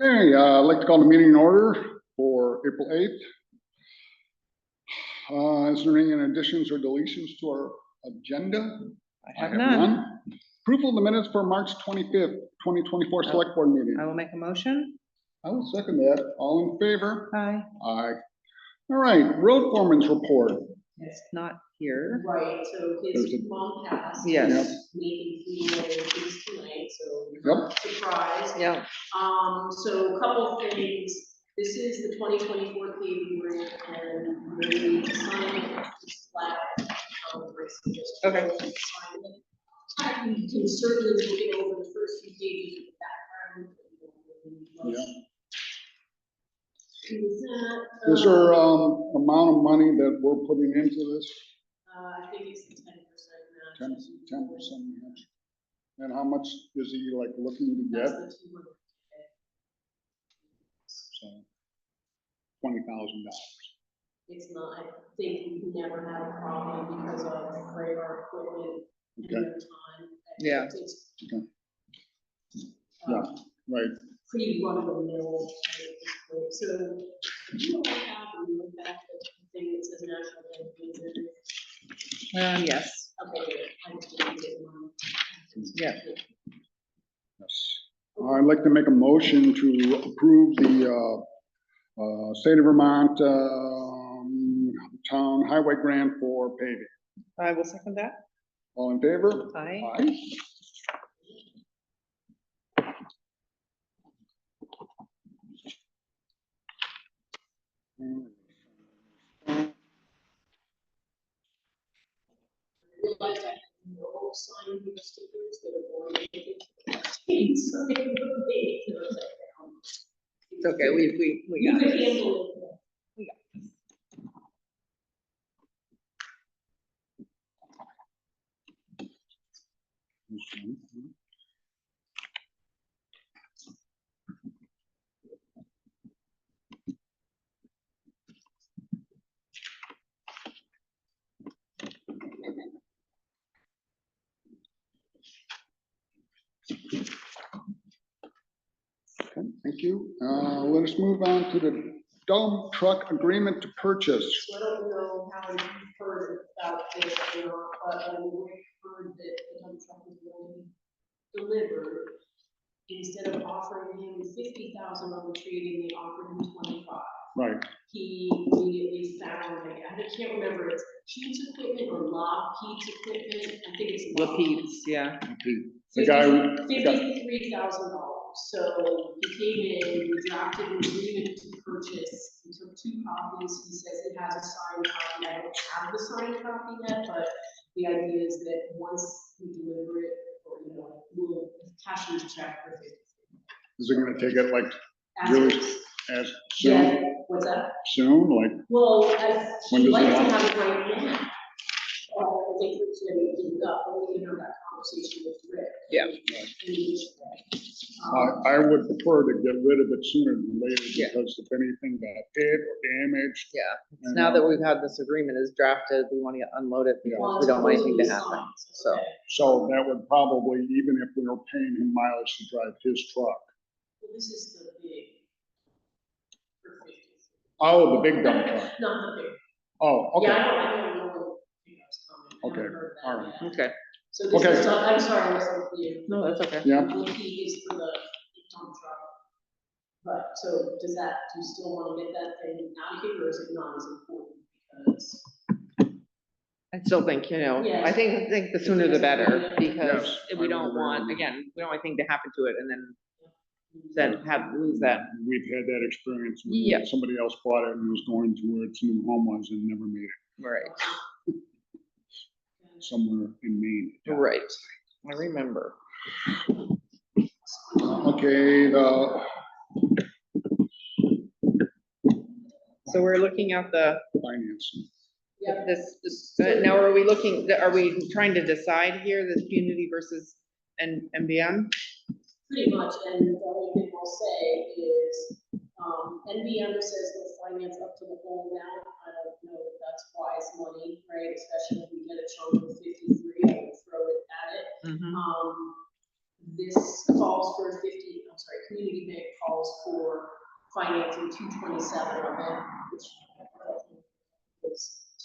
Hey, I'd like to call the meeting in order for April 8th. Is there any additions or deletions to our agenda? I have none. Approval of the minutes for March 25th, 2024 Select Board Meeting. I will make a motion. I will second that. All in favor? Aye. Aye. All right, road foreman's report. It's not here. Right, so his mom passed. Yes. Making things tonight, so Yep. surprise. Yeah. So a couple things. This is the 2024 paving grant, and we need to sign it. It's flat. Okay. Sign it. You can certainly look it over the first few pages of the background. Yeah. Is Is there amount of money that we're putting into this? I think it's 10% match. 10% match. And how much is he like looking to get? That's the 200K. So $20,000. It's not, I think we never had a problem because of radar equipment and Okay. their time. Yeah. It's, Okay. Yeah, right. pretty run of the mill. So you all have in the back the thing that says National Bank. Yes. Okay, I just didn't get one. Yeah. Yes. I'd like to make a motion to approve the State of Vermont Town Highway Grant for paving. I will second that. All in favor? Aye. Aye. Realized I had no sign here stickers that are going to be so they were made, so it's like, It's okay. We you got can it. handle it. We got this. Okay, thank you. Let us move on to the dump truck agreement to purchase. So I don't know how you've heard about this or not, but when we heard that the dump truck was going to be delivered, instead of offering him 50,000 on the trade-in, they offered him 25. Right. He immediately found, I can't remember, it's Pete's equipment or Lob Pete's equipment, I think it's Lob Lapedes, yeah. The guy. $53,000. So he came in, we drafted an agreement to purchase, he took 2 copies, he says he has a signed copy, I don't have the signed copy yet, but the idea is that once we deliver it, or, we'll cash his check for 50. Is it gonna take it like As really is. as soon? Yeah, what's that? Soon, like Well, When I'd does like he to want- have it right now. I think it's gonna be up, but we can have that conversation with Rick. Yeah. I would prefer to get rid of it sooner than later Yeah. because if anything got hit or damaged. Yeah. and, Now that we've had this agreement is drafted, we want to unload it because we don't want anything to happen. So, So that would probably, even if we were paying him mileage to drive his truck. Well, this is the big. For 50. Oh, the big dump truck. Not the big. Oh, okay. Yeah, I don't know when pickups coming. I Okay, haven't heard that all right. yet. okay. So this Okay. is, I'm sorry, I wasn't clear. No, that's okay. Yeah. The key is for the dump truck. But, so does that, do you still want to get that thing out of here, or is it not as important? Because. I still think, Yeah. I think the sooner the better, because Yes, we I don't would want, agree. again, we don't want anything to happen to it and then lose that. We've had that experience. When Yeah. Somebody else bought it and was going to where its new home was and never made it, Right. somewhere in Maine. Right. I remember. Okay, So we're looking at the, financing. Yep. now are we trying to decide here, this community versus NBM? Pretty much, and the only thing I'll say is, NBM says they'll finance up to the whole amount. I don't know if that's wise money, right? Especially if we get a chunk of 53, I would throw it at it. Mhm. This calls for 50, I'm sorry, Community Bank packet calls for financing 227 of it, which was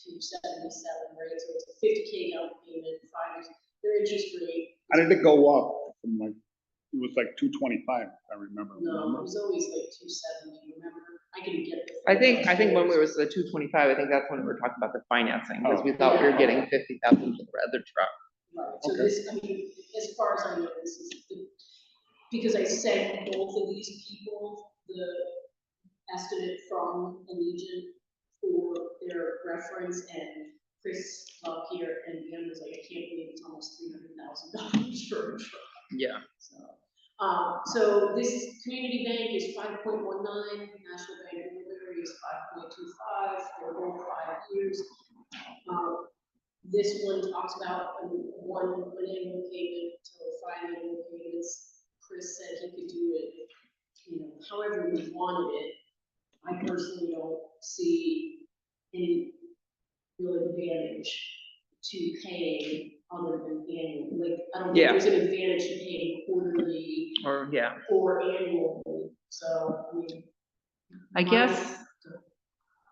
277, right? So it's a 50K down payment, 5 years. Their interest rate. How did it go up from like, it was like 225, if I remember. No, it was always like 270, remember? I can get the. I think when we was the 225, I think that's when we were talking about the financing, because we thought we were getting 50,000 for the other truck. Right, so Okay. this, I mean, as far as I know, this is because I sent both of these people the estimate from Allegiant for their reference, and Chris up here and Ben was like, I can't believe it's almost $300,000 for a truck. Yeah. So this community bank is 5.19, National Bank of Liberty is 5.25, they're both 5 years. This one talks about one annual payment to 5 annual payments. Chris said he could do it, you know, however we wanted it. I personally don't see any real advantage to paying other than annual. Like, I don't think there's an advantage to paying quarterly Or, or annually. So, I mean. I guess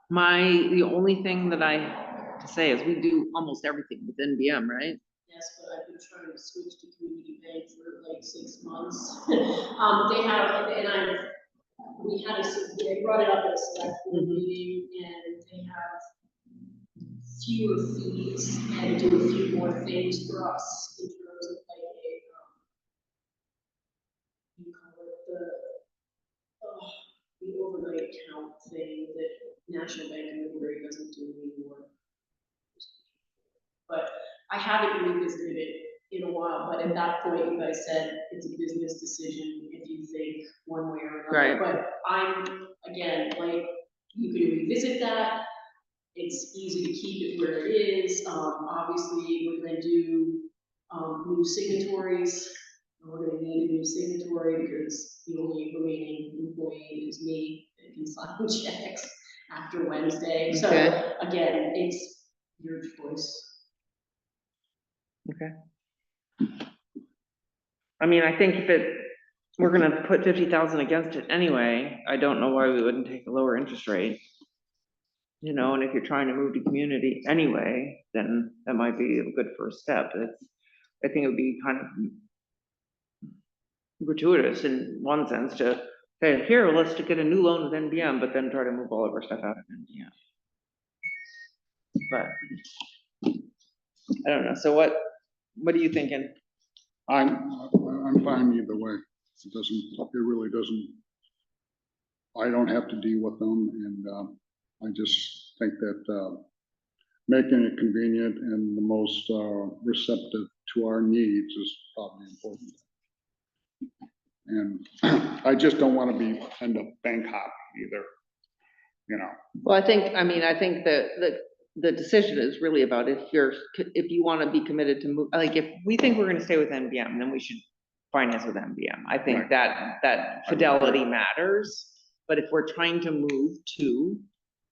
the only thing that I have to say is we do almost everything with NBM, right? Yes, but I've been trying to switch to community bank for like 6 months. They have, they brought it up at a Selectboard meeting, and they have fewer fees and do a few more things for us in terms of like you call it the overnight account thing that National Bank of Liberty doesn't do anymore. But I haven't revisited it in a while, but at that point, you guys said it's a business decision if you think one way or another. Right. But I'm, again, like, you can revisit that. It's easy to keep it where it is. Obviously, we're gonna do new signatories. We're gonna need a new signatory because the only remaining employee is me that can sign checks after Wednesday. So Okay. again, it's your choice. Okay. I mean, I think that we're gonna put 50,000 against it anyway. I don't know why we wouldn't take a lower interest rate. You know, and if you're trying to move to community anyway, then that might be a good first step. I think it would be kind of gratuitous in one sense to say, here, let's get a new loan with NBM, but then try to move all of our stuff out of NBM. But I don't know. So what are you thinking? I'm fine either way. It really doesn't, I don't have to deal with them, and I just think that making it convenient and the most receptive to our needs is probably important. And I just don't want to end up bank hopping either, you know. Well, I think the decision is really about if you want to be committed to move, like if we think we're going to stay with NBM, then we should finance with NBM. I think that fidelity matters, but if we're trying to move to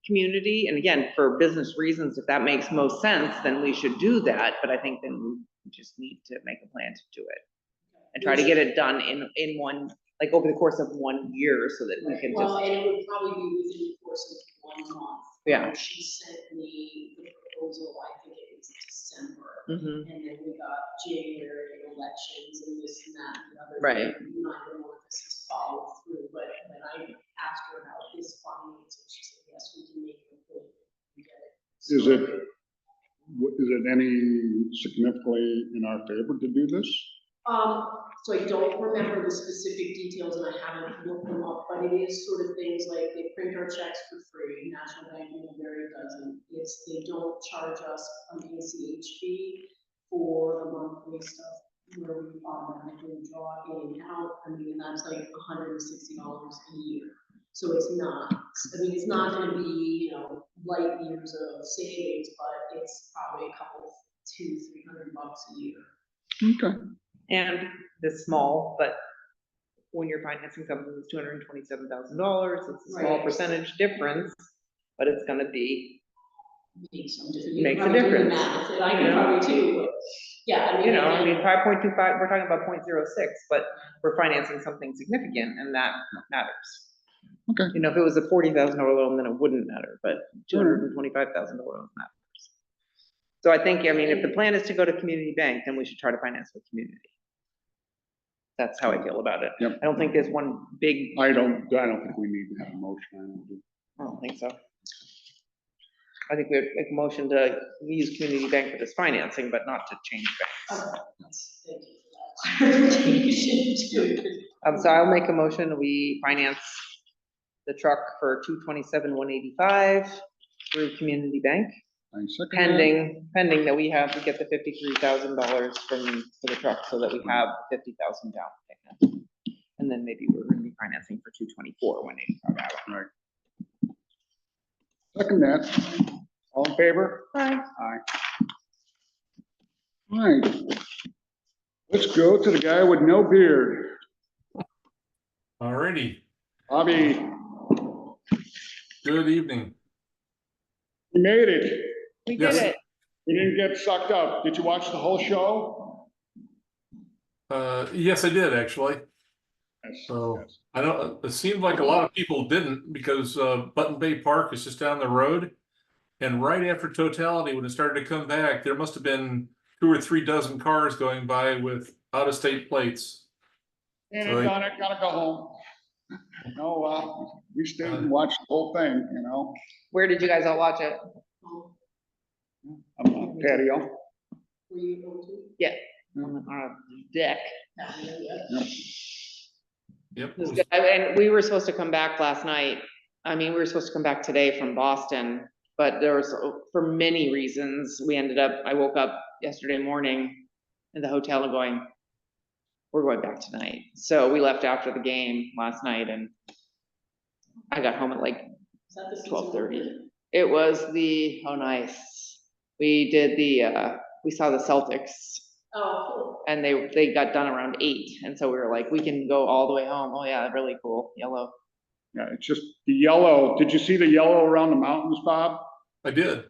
community, and again, for business reasons, if that makes most sense, then we should do that. But I think then we just need to make a plan to do it and try to get it done in one, like over the course of 1 year, so that we can and it would probably be within the course of 1 month. Yeah. She sent me the proposal, I think it was December, Mm-hmm. and then we got January elections and this and that and the other. Right. Thing. Neither one of us has followed through, but when I asked her about this finance, and she said, yes, we can make it and get it. Is it any significantly in our favor to do this? So I don't remember the specific details, and I haven't looked them up, but it is sort of things like they print our checks for free. National Bank of Liberty doesn't. They don't charge us an ACH fee for the monthly stuff where we automatically draw in and out. I mean, that's like $160 a year. So it's not. I mean, it's not going to be, you know, light years of savings, but it's probably a couple, $200-300 a year. Okay. And this small, but when you're financing something that's $227,000, it's a small percentage difference, but it's going to be Makes some difference. Makes a difference. Math, and I can probably too. Yeah, I mean. You know, I again, mean, 5.25, we're talking about 0.06, but we're financing something significant and that matters. Okay. You know, if it was a $40,000 loan, then it wouldn't matter, but $225,000 loans matters. So I think, I mean, if the plan is to go to community bank, then we should try to finance with community. That's how I feel about it. Yep. I don't think there's one big, I don't think we need to have a motion. I don't think so. I think we have a motion to use community bank for this financing, but not to change banks. Okay, thank you for that clarification too. So I'll make a motion, we finance the truck for $227,185 through community bank, I second that. pending that we get the $53,000 for the truck so that we have 50,000 down payment. And then maybe we're gonna be financing for $224,185. Right. Second that. All in favor? Aye. Aye. All right. Let's go to the guy with no beard. Alrighty, Bobby, good evening. we made it. We did Yes. it. We didn't get sucked up. Did you watch the whole show? Yes, I did actually. Yes, So yes. I don't, it seemed like a lot of people didn't because Button Bay Park is just down the road. And right after totality, when it started to come back, there must have been 2 or 3 dozen cars going by with out-of-state plates. And So they- gotta go home. No, we stayed and watched the whole thing, you know, Where did you guys all watch it? on the patio. Were you able to? On a deck. Yeah. Yep. It was good. And we were supposed to come back last night. I mean, we were supposed to come back today from Boston, but there was, for many reasons, I woke up yesterday morning in the hotel and going, we're going back tonight. So we left after the game last night and I got home at like Is that the season 12:30. opener? It was oh, nice. We did we saw the Celtics Oh, and they got done around 8. And so we were like, we can go all the way home. Oh yeah, really cool. Yellow. Yeah, it's just the yellow. Did you see the yellow around the mountains, Bob? I did.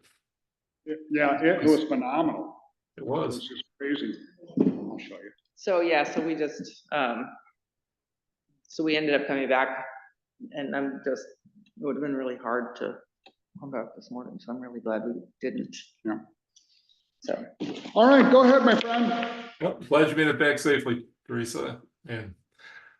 Yeah, it was phenomenal. It It was. was just crazy. I'll show you. So yeah, so we just, so we ended up coming back and it would have been really hard to come back this morning. So I'm really glad we didn't. Yeah. So, All right, go ahead, my friend. Well, glad you made it back safely, Teresa. And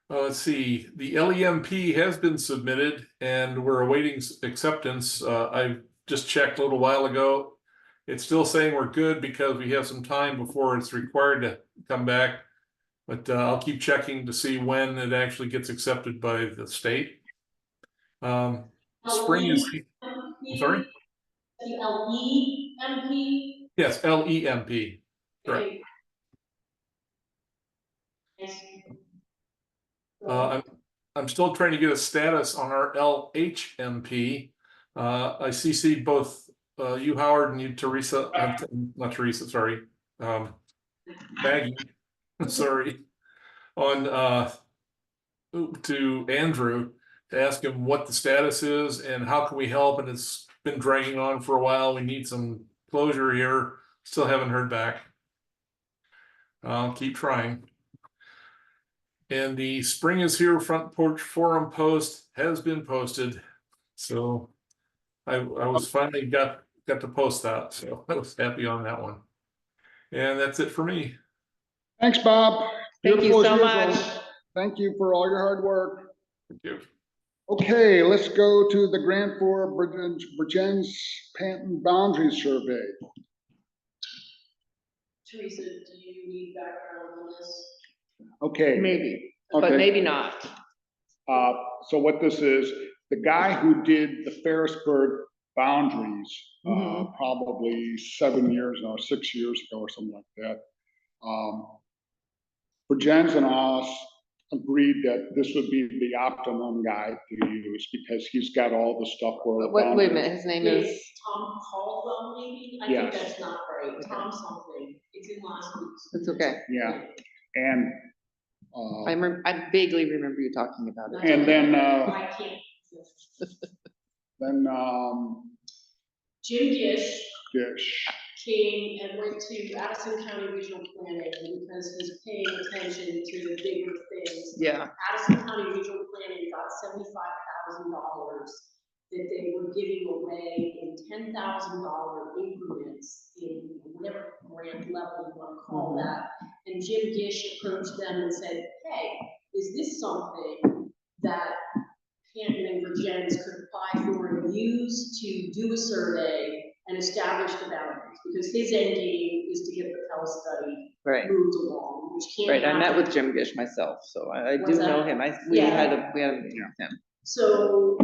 let's see, the LEMP has been submitted and we're awaiting acceptance. I just checked a little while ago. It's still saying we're good because we have some time before it's required to come back. But I'll keep checking to see when it actually gets accepted by the state. Spring is, I'm sorry? the LEMP. Yes, LEMP. Correct. I'm still trying to get a status on our LHMP. I CC'd both you, Howard, and you, Teresa, not Teresa, sorry, Maggie, sorry, on to Andrew to ask him what the status is and how can we help, and it's been dragging on for a while. We need some closure here. Still haven't heard back. I'll keep trying. And the Spring is Here front porch forum post has been posted. So I was finally got to post that. So I was happy on that one. And that's it for me. Thanks, Bob. thank you Beautiful so as usual. much. Thank you for all your hard work. Thank you. Okay, let's go to the grant for Virgin's Panton Boundary Survey. Teresa, do you need background on this? Okay. Maybe, but Okay. maybe not. So what this is, the guy who did the Ferrisburg boundaries, Mhm. probably 7 years or 6 years ago or something like that. Virgins and us agreed that this would be the optimum guy to use because he's got all the stuff where. Wait a minute, his name is, It's Tom Caldwell, maybe? I think Yes. that's not right. Tom something. It's in last week's. it's okay. Yeah, and. I vaguely remember you talking about it. And then, I can't. then, Jim Gish Gish, came and went to Addison County Regional Planning because he's paying attention to the bigger things. Yeah, Addison County Regional Planning got $75,000 that they were giving away in $10,000 increments in whatever grant level you want to call that. And Jim Gish approached them and said, hey, is this something that Canton and Virgins could apply for and use to do a survey and establish the boundaries? Because his end game is to get the Pell study right, moved along, which can't right. I met happen. with Jim Gish myself, so I do What's that? know him. We Yeah. had a meeting with him. So,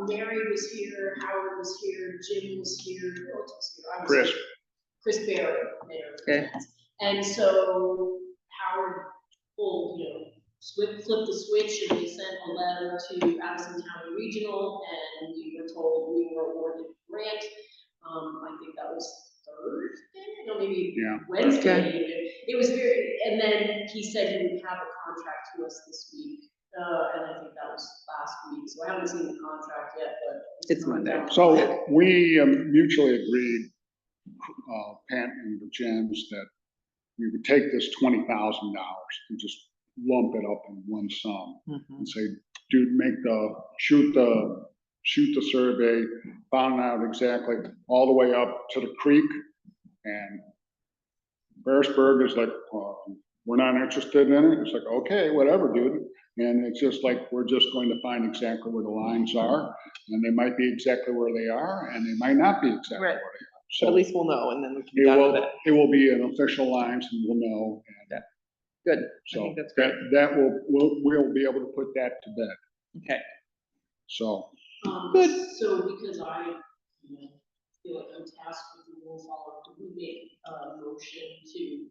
Mary was here, Howard was here, Jim was here, who else was here? I was Chris. here. Chris Barry, mayor. Okay. And so Howard pulled, flipped the switch, and we sent a letter to Addison County Regional, and we were told we were awarded a grant. I think that was Thursday, no, maybe Yeah. Wednesday. It was very, and then he said he would have a contract to us this week. And I think that was last week, so I haven't seen the contract yet, but. It's Monday. coming down. So we mutually agreed, Pat and the Jens, that we would take this $20,000 and just lump it up in one sum and say, dude, shoot the survey, found out exactly all the way up to the creek. And Beresburg is like, we're not interested in it. It's like, okay, whatever, dude. And it's just like, we're just going to find exactly where the lines are, and they might be exactly where they are, and they might not be exactly Right. where they are. But at So least we'll know, and then we can be done with it. it will be an official lines, and we'll know. And Good. I so think that's great. that we'll be able to put that to bed. Okay. So, Good. So because I, feel like I'm tasked with the rule follow, could we make a motion to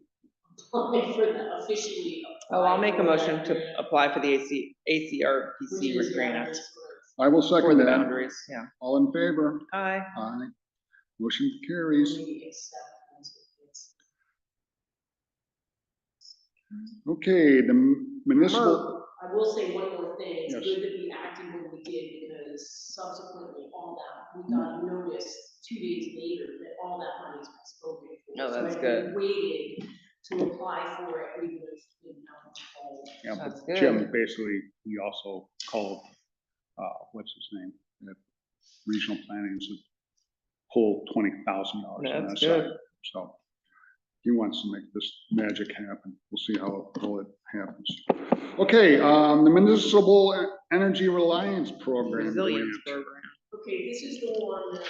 apply for that officially? Oh, I'll make a apply for motion that to grant, apply for the which ACRPC is grant boundaries I will for second the that. boundaries, yeah. All in favor? Aye. Aye. Motion for carries. maybe accept once it gets. Okay, the municipal, I will say one more thing, it's Yes. good that we acted when we did, because subsequently all that, we got a notice 2 days later that all that money's been spoken for. Oh, that's So good. if we waited to apply for it, we would have been out of control. yeah, That's but good. Jim basically, he also called, what's his name, at regional planning, and said, pull $20,000 on that That's side. good. So he wants to make this magic happen. We'll see how it happens. Okay, the municipal energy reliance program. Resilience grant. program. Okay, this is the one that,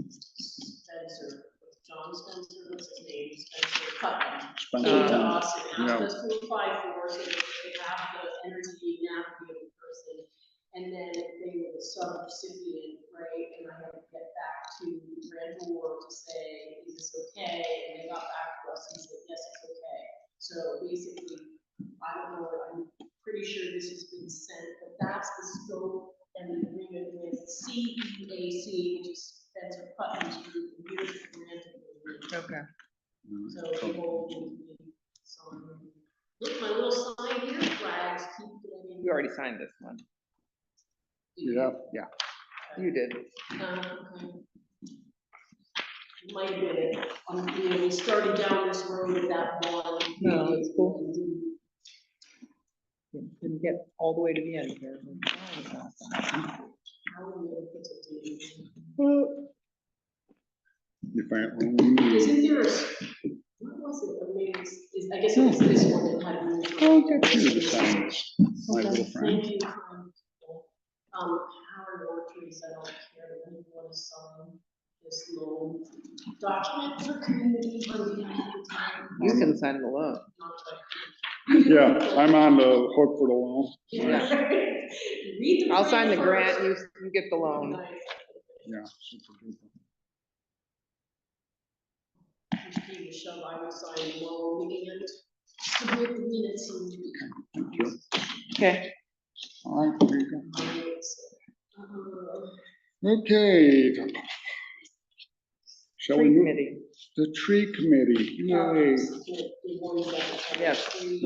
Spencer, John Spencer, what's his name, Spencer Putnam, Spencer, came to us and yeah. asked us to apply for, so that they have the energy navigator person. And then they were the sub-recipient, right, and I had to get back to Randall to say, is this okay? And they got back to us and said, yes, it's okay. So basically, I don't know, I'm pretty sure this has been sent, but that's the scope and the agreement with CEAC, which is Spencer Putnam's group, and here's the grant agreement. Okay. So it will be signed. Look, my little sign here, flags keep getting. You already signed this one. Yeah, You did. Okay. Might have been, we started down this road with that one. No, it's cool. Didn't get all the way to the end here. How are we gonna put it in? you find, Isn't there a, what was it, or maybe I guess it was this one that had. I'll get you to sign this, my little friend. Thank you. Howard Ortiz, I don't care if anyone want to sign this little document for community on behalf of the town. You can sign the loan. Yeah, I'm on the hook for the loan. Yeah. Read the. I'll sign the grant grant, first. you get the loan. Nice. Yeah. super duper. Just being a shove, I would sign the loan and submit the minutes and. Thank you. Okay. All right, there you go. Uh, Okay. Shall we Tree move? committee. The tree committee, yay. the ones that have Yes. three-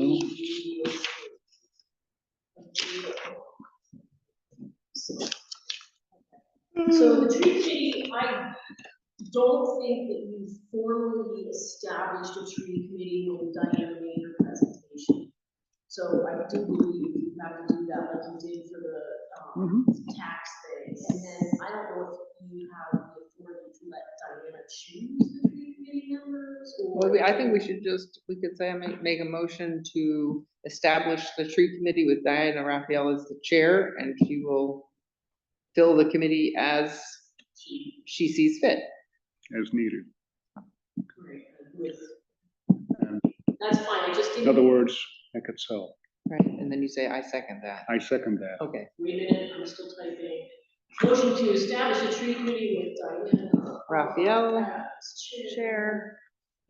So the tree committee, I don't think that you formally established a tree committee when Diana made her presentation. So I do believe you have to do that like you did for the tax thing. And then I don't know if you have the authority to let Diana choose the tree committee members or. Well, I think we should we could say, make a motion to establish the tree committee with Diana Raphael as the chair, and she will fill the committee as she sees fit. As needed. Right, with, And that's fine, I just in didn't. other words, make it so. Right, and then you say, I second that. I second that. Okay. Wait a minute, I'm still typing. Motion to establish a tree committee with Diana Raphael, as chair,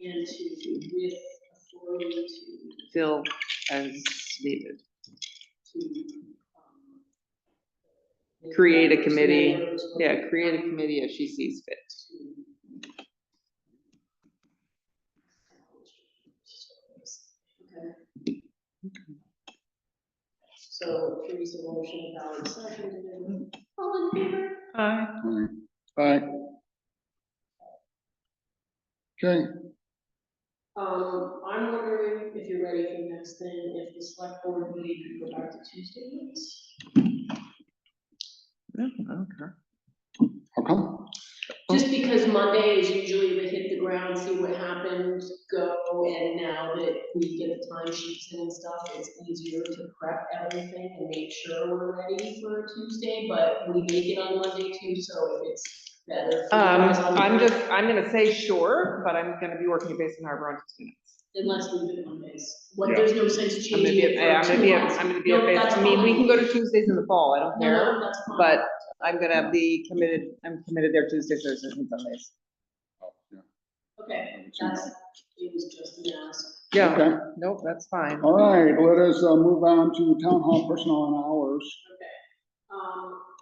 and to, with authority fill as needed. to, Create a committee, yeah, create a committee as she sees fit. Okay. So Teresa motion, Howard second, all in favor? Aye. Aye. Okay, I'm wondering if you're ready for the next thing, if the select board meeting could go back to Tuesday meetings? Yeah, I don't care. how come? Just because Monday is usually the hit the ground, see what happened, go, and now that we get the time sheets in and stuff, it's easier to prep everything and make sure we're ready for Tuesday, but we make it on Monday too, so if it's better for you guys on Monday. I'm gonna say sure, but I'm gonna be working at Basin Harbor on Tuesday nights. Unless we do Mondays, what, Yeah. there's no sense I'm gonna changing be it at, for I'm 2 gonna be at, months. I'm gonna be No, at that's Basin, I mean, we fine. can go to Tuesdays in the fall, I don't No, care. no, that's fine. But I'm gonna be committed, I'm committed there Tuesdays, Thursdays, and Sundays. Oh, yeah. Okay, I would say that's, no. it was just an ask. Yeah, Okay. nope, that's fine. All right, let us move on to town hall personnel and hours. Okay,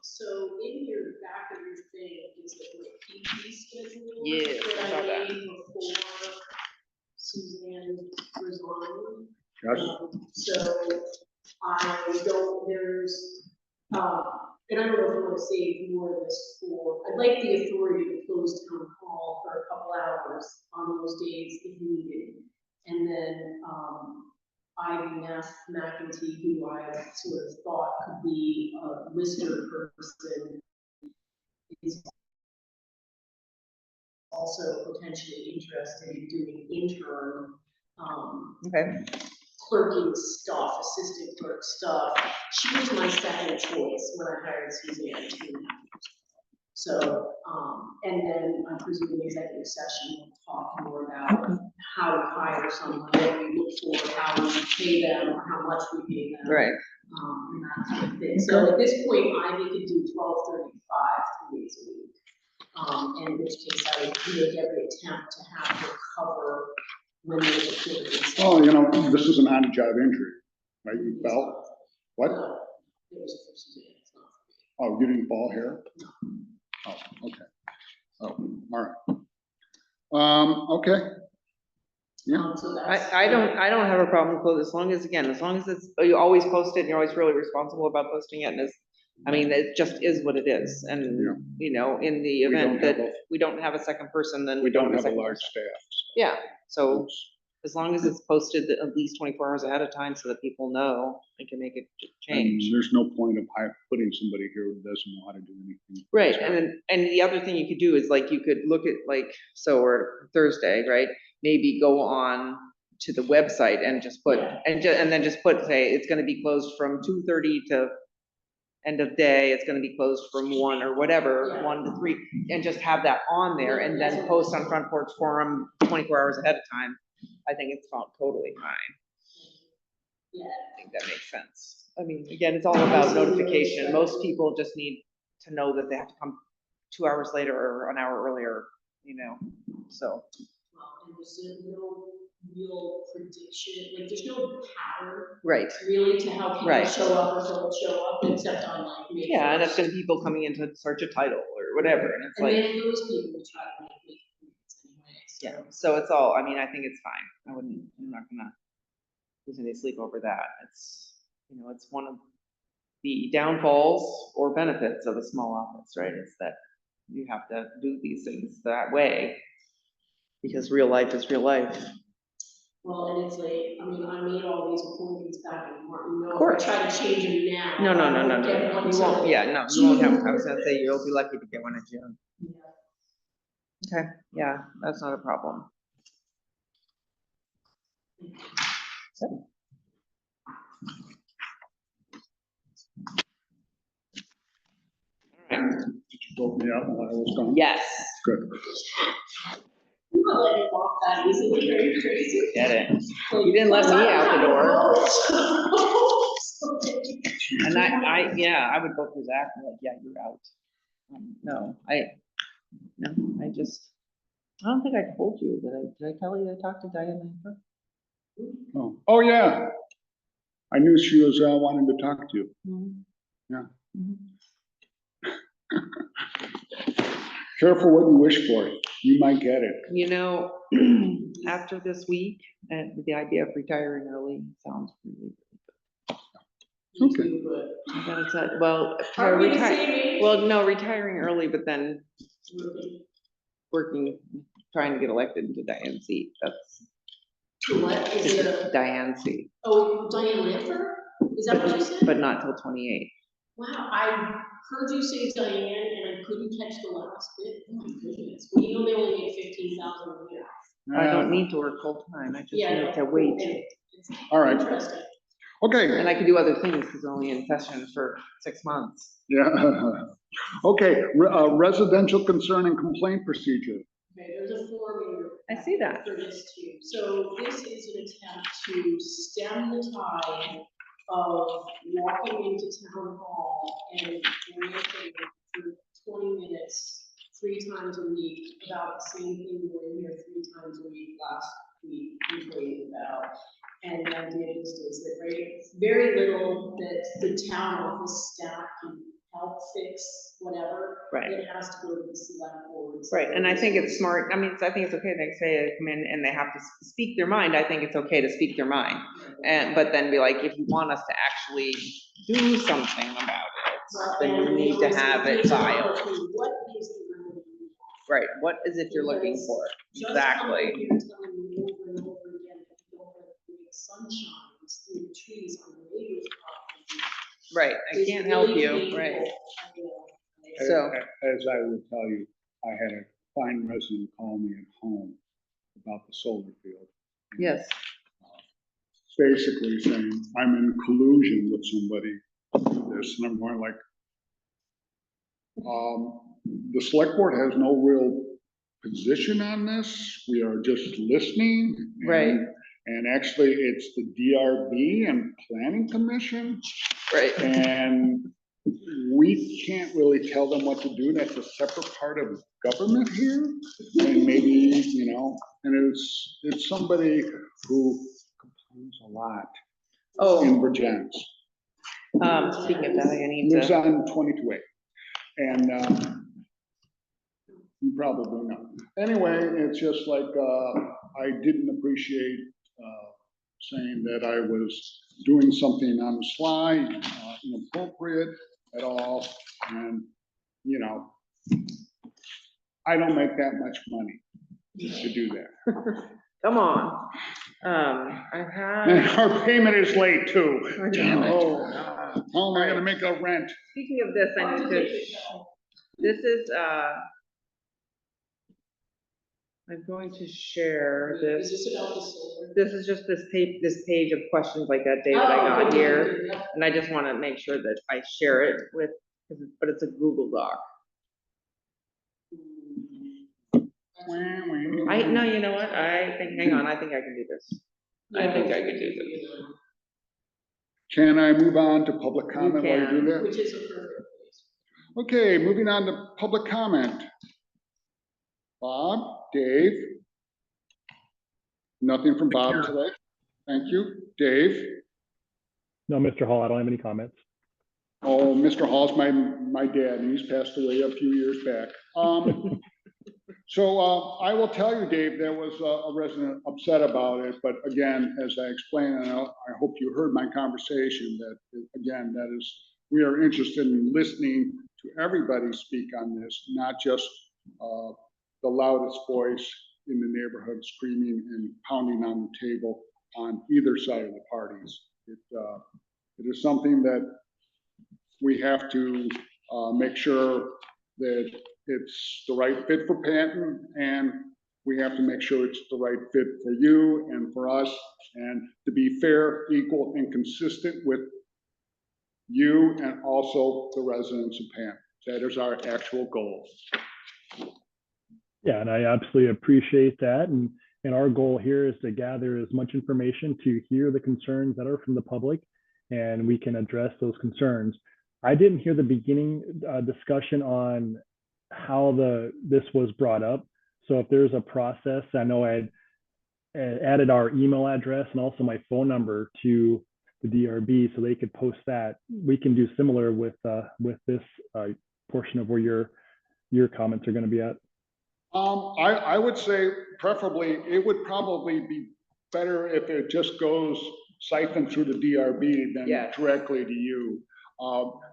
so in your back of your thing is a PT schedule. Yes, I saw that. made before Suzanne resigned. Yes, So I don't, there's, and I don't know if you want to save more of this for, I'd like the authority to close town hall for a couple hours on those days if needed. And then, Ivy Neff McEntee, who I sort of thought could be a lister person, is also potentially interested in doing interim, Okay, clerking stuff, assistant clerk stuff. She was my second choice when I hired Suzanne 2.5 years ago. So, and then I presume in executive session, we'll talk more about how to hire someone, what we look for, how we pay them, or how much we pay them. right, And that kind of thing. So at this point, Ivy could do 12:35 3 days a week. In which case I would make every attempt to have her cover when there's a quarter. oh, you know, this is an on-the-job injury, right, you fell? What? No, it was for Suzanne, it's not for me. Oh, you didn't fall here? Oh, okay. Oh, all right. Okay. Yeah, So that's. I don't have a problem with it, as long as, again, as long as it's, you always post it, and you're always really responsible about posting it, and it's, I mean, it just is what it is, Yeah. and, you know, in the We event don't have that a- we don't have a second person, then we don't have a second large person. staff. Yeah, so as long as it's posted at least 24 hours ahead of time, so that people know, they can make a And change. there's no point of putting somebody here who doesn't know how to do anything. Right, and the other thing you could do is, like, you could look at, like, so, or Thursday, right? Maybe go on to the website and just put, Yeah. and then just put, say, it's gonna be closed from 2:30 to end of day, it's gonna be closed from 1 or whatever, Yeah. 1 to 3, and just have that on there, and then post on Front Porch Forum 24 hours ahead of time. I think it's totally fine. Yeah. I think that makes sense. I mean, again, it's all about notification. Most people just need to know that they have to come 2 hours later or an hour earlier, you know, so. Well, and there's no real prediction, like, there's no pattern Right, really to how people Right. show up or don't show up, except on like May yeah, and it's 1st. gonna be people coming in to search a title or whatever, and it's And like, then those people will try to make appointments anyway, so. yeah, so it's all, I mean, I think it's fine. I'm not gonna lose any sleep over that. It's, you know, it's one of the downfalls or benefits of a small office, right? It's that you have to do these things that way. Because real life is real life. Well, and it's like, I mean, I made all these appointments back in March, you know, Of course. if I try to change them now. No, I won't get one you won't, till yeah, no, you won't have, I was June. gonna say, you'll be lucky to get one in June. Yeah. Okay, yeah, that's not a problem. Did you vote me out while I was gone? Yes, Good. I'm not letting it walk that easily, are you crazy? get it. You didn't let me out the door. And yeah, I would go through that, and like, yeah, you're out. No, I just, I don't think I told you, did I tell you I talked to Diane Lanfer? Oh, yeah. I knew she was wanting to talk to you. Yeah. Careful what you wish for. You might get it. You know, after this week, and the idea of retiring early sounds really Okay. I gotta tell, well, Are we the same age? well, no, retiring early, but then working, trying to get elected into Diane's seat, that's What is it? Diane's seat, Oh, Diane Lanfer? Is that what you said? but not till 28. Wow, I heard you say Diane and I couldn't catch the last bit. Oh my goodness. Well, you know they only make 15,000 a year. I don't need to work full time, I just Yeah. need to wait. It's All right. Interesting. Okay. And I can do other things, because we're only in session for 6 months. Yeah. Okay. Residential concern and complaint procedure. Okay, there's a form in your. I see that. For this too. So this is an attempt to stem the tide of walking into town hall and ranting for 20 minutes, 3 times a week about the same thing we were in here 3 times a week last week complaining about. And the idea just is that, right, very little that the town office staff can help fix, whatever. Right. It has to go to the select board. Right, and I think it's smart, I mean, I think it's okay, they say they come in and they have to speak their mind, I think it's okay to speak their mind. But then be like, if you want us to actually do something about it, then you need to have it filed. What is the remedy? Right, what is it you're looking for? Exactly. Just coming here and telling me over and over again that you don't have to make sunshine through the trees on the neighbor's property. Right, I is can't help really you, painful. right. I know. So- As I would tell you, I had a fine resident call me at home about the solar field. Yes, Basically saying, I'm in collusion with somebody to do this, and I'm going like, the select board has no real position on this. We are just listening. and- Right. And actually, it's the DRB and Planning Commission, right, and we can't really tell them what to do. That's a separate part of government here. And maybe, you know, and it's somebody who complains a lot in oh, Virginia. speaking of that, I need Lives to, on 22A. And you probably know. Anyway, it's just like, I didn't appreciate saying that I was doing something on the sly, inappropriate at all. And, you know, I don't make that much money to do that. come on. I And have, our payment is late too. Damn it. oh, How am I gonna make a rent? speaking of this, I need to, this is, I'm going to share Is this. this about the solar? This is just this page of questions like that day that I got Oh, here, yeah. and I just wanna make sure that I share it with, but it's a Google Doc. No, you know what, I think, hang on, I think I can do this. I think I can do this. Can I move on to public comment while you do can. that? Which is a perfect place. Okay, moving on to public comment. Bob, Dave? Nothing from Bob today. Thank you. Dave? No, Mr. Hall, I don't have any comments. Oh, Mr. Hall's my dad, and he's passed away a few years back. So I will tell you, Dave, there was a resident upset about it, but again, as I explained, and I hope you heard my conversation, that again, that is, we are interested in listening to everybody speak on this, not just the loudest voice in the neighborhood screaming and pounding on the table on either side of the parties. It is something that we have to make sure that it's the right fit for Panton, and we have to make sure it's the right fit for you and for us, and to be fair, equal, and consistent with you and also the residents of Panton. That is our actual goal. Yeah, and I absolutely appreciate that. And our goal here is to gather as much information to hear the concerns that are from the public, and we can address those concerns. I didn't hear the beginning discussion on how this was brought up. So if there's a process, I know I added our email address and also my phone number to the DRB so they could post that. We can do similar with this portion of where your comments are going to be at. I would say preferably, it would probably be better if it just goes siphoned through the DRB than Yes. directly to you.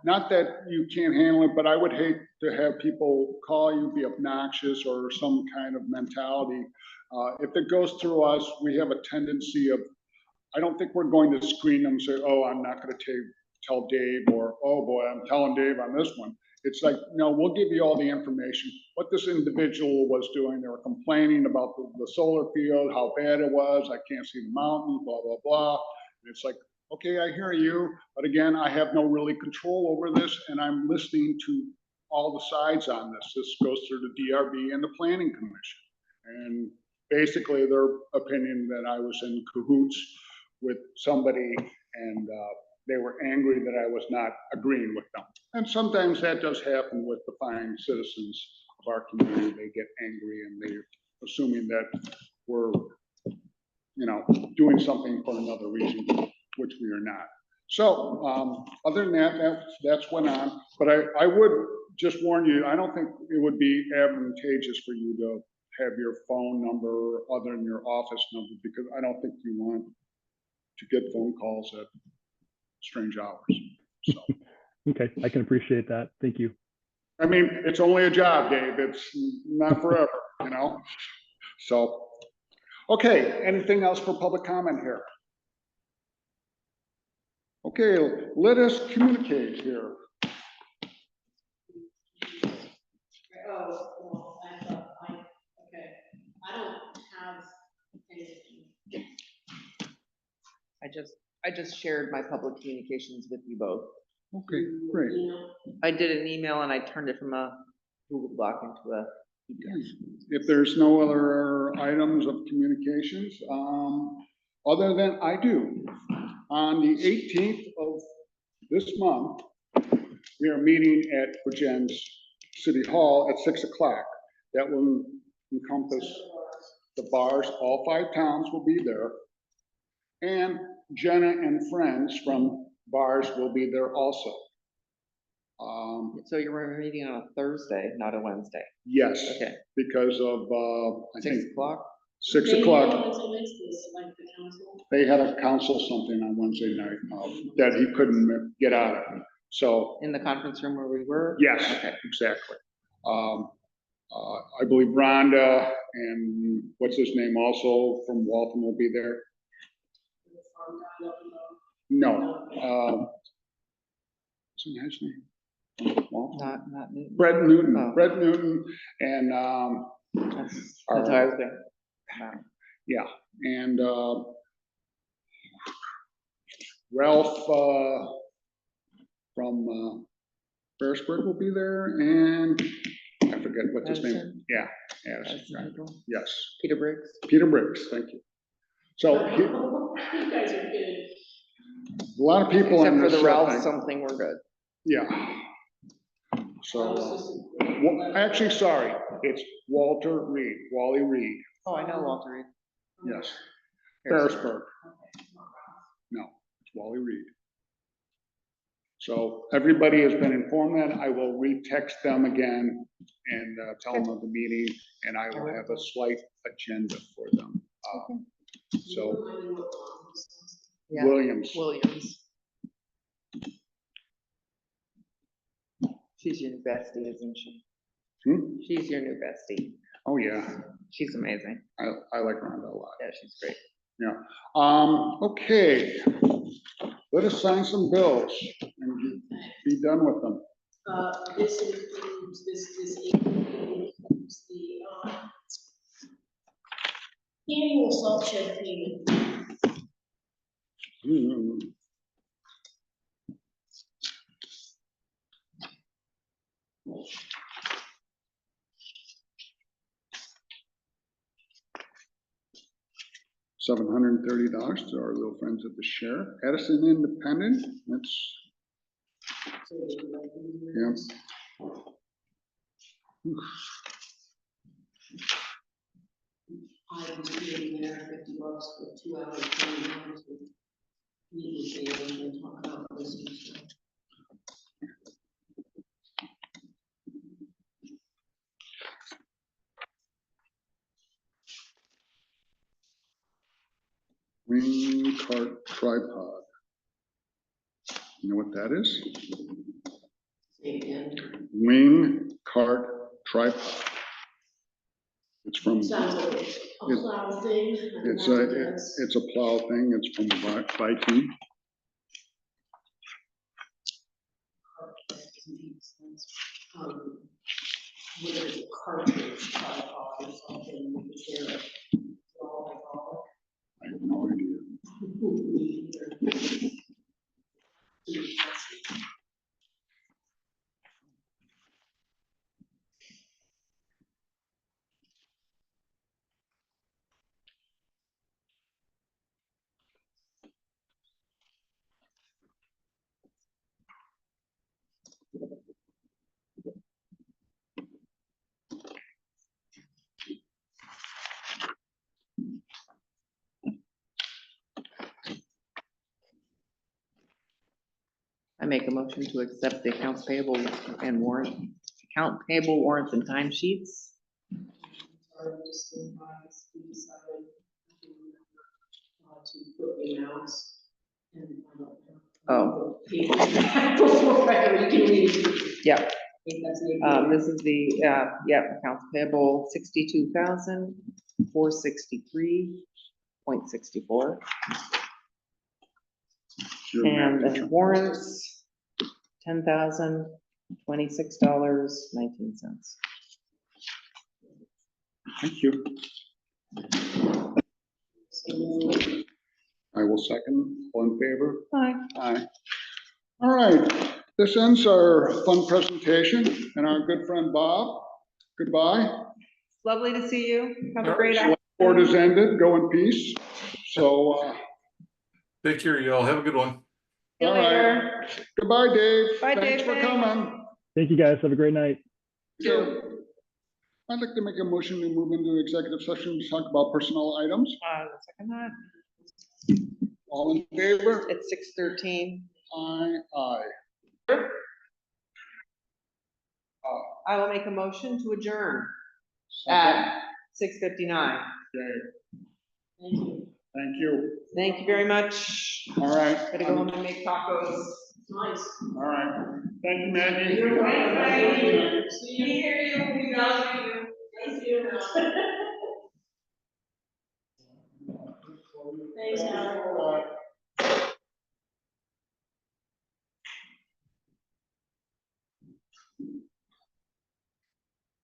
Not that you can't handle it, but I would hate to have people call you, be obnoxious, or some kind of mentality. If it goes through us, we have a tendency of, I don't think we're going to screen them and say, oh, I'm not going to tell Dave, or, oh boy, I'm telling Dave on this one. It's like, no, we'll give you all the information, what this individual was doing. They were complaining about the solar field, how bad it was. I can't see the mountain, blah, blah, blah. And it's like, okay, I hear you. But again, I have no really control over this, and I'm listening to all the sides on this. This goes through the DRB and the Planning Commission. And basically their opinion that I was in cahoots with somebody, and they were angry that I was not agreeing with them. And sometimes that does happen with the fine citizens of our community. They get angry and they're assuming that we're, doing something for another reason, which we are not. So other than that, that's went on. But I would just warn you, I don't think it would be advantageous for you to have your phone number other than your office number, because I don't think you want to get phone calls at strange hours. So. Okay, I can appreciate that. Thank you. I mean, it's only a job, Dave. It's not forever, So, okay, anything else for public comment here? Okay, let us communicate here. Oh, well, okay, I don't have anything. I just shared my public communications with you both. Okay, great. I did an email and I turned it from a Google Doc into a PDF. If there's no other items of communications, other than I do, on the 18th of this month, we are meeting at Virginia's City Hall at 6 o'clock. That will encompass the bars. All 5 towns will be there. And Jenna and friends from bars will be there also. So you're meeting on a Thursday, not a Wednesday. Yes. Okay. Because of, I 6 think, o'clock? 6 They o'clock. know until next week, like the council. They had a council something on Wednesday night that he couldn't get out of. So, In the conference room where we were? yes, Okay. exactly. I believe Rhonda and what's his name also from Waltham will be there. No. What's his name? Waltham? Not Newton. Brett Newton. Oh. Brett Newton and That's what I was thinking. Wow. yeah, and Ralph from Ferrisburg will be there, and I forget what's his name. Addison? Yeah, Addison, right. Addison. Yes, Peter Briggs? Peter Briggs, thank you. So You guys are good. a lot of people Except in for this. the Ralph something, we're good. Yeah. So, actually, sorry, it's Walter Reed, Wally Reed, Oh, I know Walter Reed. yes, Ferrisburg. No, it's Wally Reed. So everybody has been informed that. I will re-text them again and tell them of the meeting, and I will have a slight agenda for them. So Yeah. Williams. Williams. She's your new bestie, isn't she? Hmm? She's your new bestie. Oh, yeah, She's amazing. I like Rhonda a lot. Yeah, she's great. Okay. Let us sign some bills and be done with them. This includes, this includes the, annual salt shed payment. Hmm. $730 to our little friends at the sheriff. Edison Independent, that's, yeah. I was paying there $50 for 2 hours, 20 minutes. Meet with them and talk about this and stuff. Wing cart tripod. You know what that is? Say again. Wing cart tripod. It's from, Sounds like a plow thing. it's a plow thing. It's from Viking. What is it, cartridge tripod or something with the sheriff? All hydraulic. I have no idea. I make a motion to accept the accounts payable and account payable warrants and timesheets. Sorry, just stand by, we decided to put the amounts and I don't know. Oh. Paper back before I can leave. Yeah. I think that's the agreement. This is the, accounts payable, 62,463.64. And the warrants, $10,026.19. Thank you. I will second. All in favor? Hi. Aye. All right, this ends our fun presentation and our good friend Bob. Goodbye. Lovely to see you. Have a great Select board is ended. Go in peace. So, Take care, y'all. Have a good one. See you all right. later. Goodbye, Dave. Bye, Thanks Dave. for coming. Thank you, guys. Have a great night. Two. I'd like to make a motion to move into executive session to talk about personnel items. Second that. All in favor? It's 6:13. Aye. I will make a motion to adjourn Second. at 6:59. Thank you. Thank you. Thank you very much. All right. Gotta go home and make tacos. Nice. All right. Thank you, Maggie. You're welcome, Maggie. See We you. hear you, we value you. Thank you. Thanks, Howard.